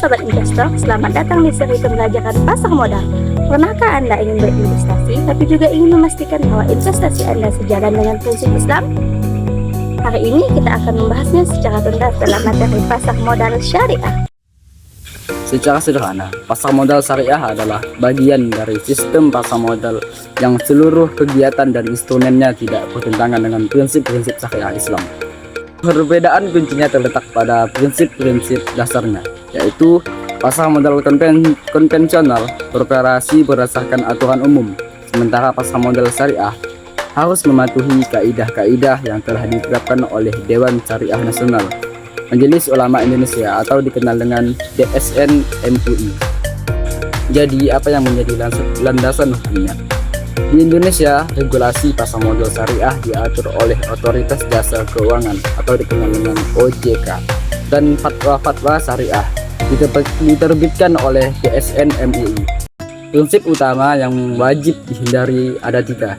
Sobat Investor, selamat datang di seri pembelajaran pasar modal. Pernahkah Anda ingin berinvestasi, tapi juga ingin memastikan bahwa investasi Anda sejalan dengan prinsip Islam? Hari ini kita akan membahasnya secara tuntas dalam materi pasar modal syariah. Secara sederhana, pasar modal syariah adalah bagian dari sistem pasar modal yang seluruh kegiatan dan instrumennya tidak bertentangan dengan prinsip-prinsip syariah Islam. Perbedaan kuncinya terletak pada prinsip-prinsip dasarnya, yaitu pasar modal konvensional beroperasi berdasarkan aturan umum, sementara pasar modal syariah harus mematuhi kaidah-kaidah yang telah ditetapkan oleh Dewan Syariah Nasional, Majelis Ulama Indonesia atau dikenal dengan DSN MUI. Jadi, apa yang menjadi landasan hukumnya? Di Indonesia, regulasi pasar modal syariah diatur oleh Otoritas Jasa Keuangan atau dikenal dengan OJK, dan fatwa-fatwa syariah diterbitkan oleh DSN MUI. Prinsip utama yang wajib dihindari ada tiga.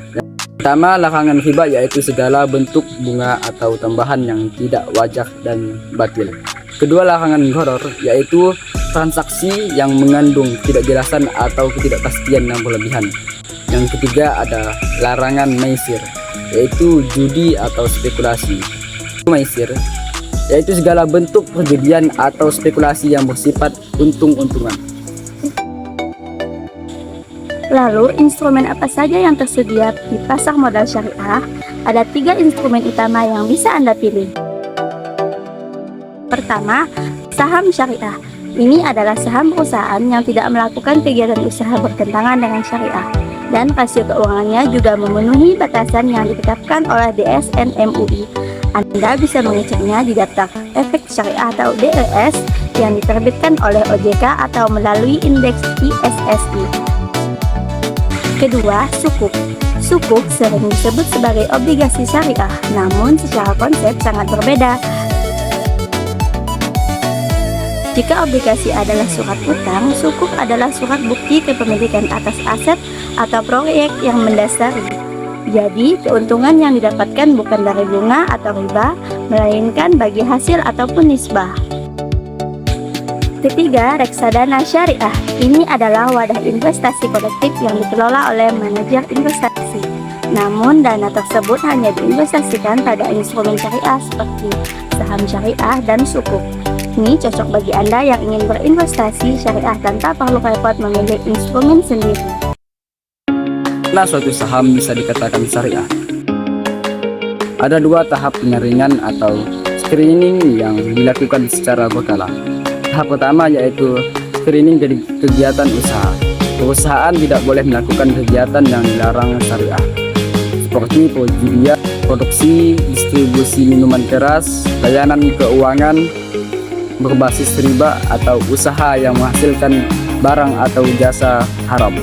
Pertama, larangan riba, yaitu segala bentuk bunga atau tambahan yang tidak wajar dan batil. Kedua, larangan gharar, yaitu transaksi yang mengandung ketidakjelasan atau ketidakpastian yang berlebihan. Yang ketiga ada larangan maisir, yaitu judi atau spekulasi. Maisir yaitu segala bentuk perjudian atau spekulasi yang bersifat untung-untungan. Lalu, instrumen apa saja yang tersedia di pasar modal syariah? Ada 3 instrumen utama yang bisa Anda pilih. Pertama, saham syariah. Ini adalah saham perusahaan yang tidak melakukan kegiatan usaha bertentangan dengan syariah, dan rasio keuangannya juga memenuhi batasan yang ditetapkan oleh DSN MUI. Anda bisa mengeceknya di daftar efek syariah atau DES yang diterbitkan oleh OJK atau melalui indeks ISSI. Kedua, sukuk. Sukuk sering disebut sebagai obligasi syariah, namun secara konsep sangat berbeda. Jika obligasi adalah surat utang, sukuk adalah surat bukti kepemilikan atas aset atau proyek yang mendasari. Jadi, keuntungan yang didapatkan bukan dari bunga atau riba, melainkan bagi hasil ataupun nisbah. Ketiga, reksadana syariah. Ini adalah wadah investasi kolektif yang dikelola oleh manajer investasi. Namun, dana tersebut hanya diinvestasikan pada instrumen syariah seperti saham syariah dan sukuk. Ini cocok bagi Anda yang ingin berinvestasi syariah tanpa perlu repot memilih instrumen sendiri. Nah, suatu saham bisa dikatakan syariah. Ada 2 tahap penyaringan atau screening yang dilakukan secara berkala. Tahap pertama yaitu screening dari kegiatan usaha. Perusahaan tidak boleh melakukan kegiatan yang dilarang syariah, seperti perjudian, produksi, distribusi minuman keras, layanan keuangan berbasis riba, atau usaha yang menghasilkan barang atau jasa haram.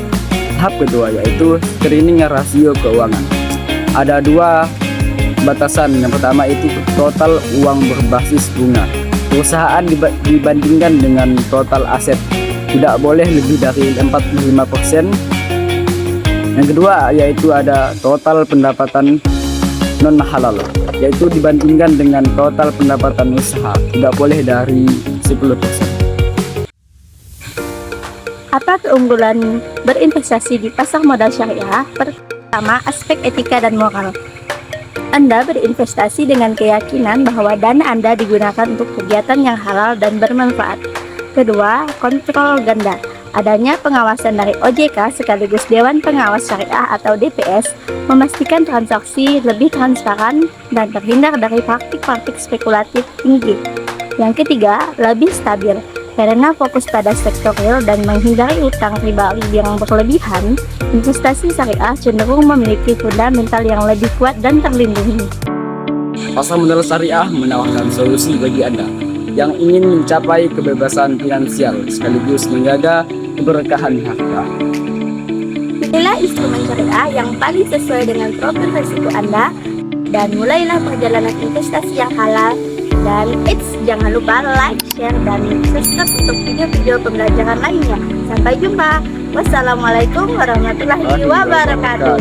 Tahap kedua yaitu screening rasio keuangan. Ada 2 batasan. Yang pertama itu total uang berbasis bunga. Perusahaan dibandingkan dengan total aset tidak boleh lebih dari 45%. Yang kedua yaitu ada total pendapatan non halal, yaitu dibandingkan dengan total pendapatan usaha tidak boleh dari 10%. Apa keunggulan berinvestasi di pasar modal syariah? Pertama, aspek etika dan moral. Anda berinvestasi dengan keyakinan bahwa dana Anda digunakan untuk kegiatan yang halal dan bermanfaat. Kedua, kontrol ganda. Adanya pengawasan dari OJK sekaligus Dewan Pengawas Syariah atau DPS memastikan transaksi lebih transparan dan terhindar dari praktik-praktik spekulatif tinggi. Yang ketiga, lebih stabil. Karena fokus pada sektor real dan menghindari utang riba yang berlebihan, investasi syariah cenderung memiliki fundamental yang lebih kuat dan terlindungi. Pasar modal syariah menawarkan solusi bagi Anda yang ingin mencapai kebebasan finansial sekaligus menjaga keberkahan harta. Pilihlah instrumen syariah yang paling sesuai dengan profil risiko Anda dan mulailah perjalanan investasi yang halal. Dan jangan lupa like, share, dan subscribe untuk video-video pembelajaran lainnya. Sampai jumpa. Wassalamualaikum warahmatullahi wabarakatuh.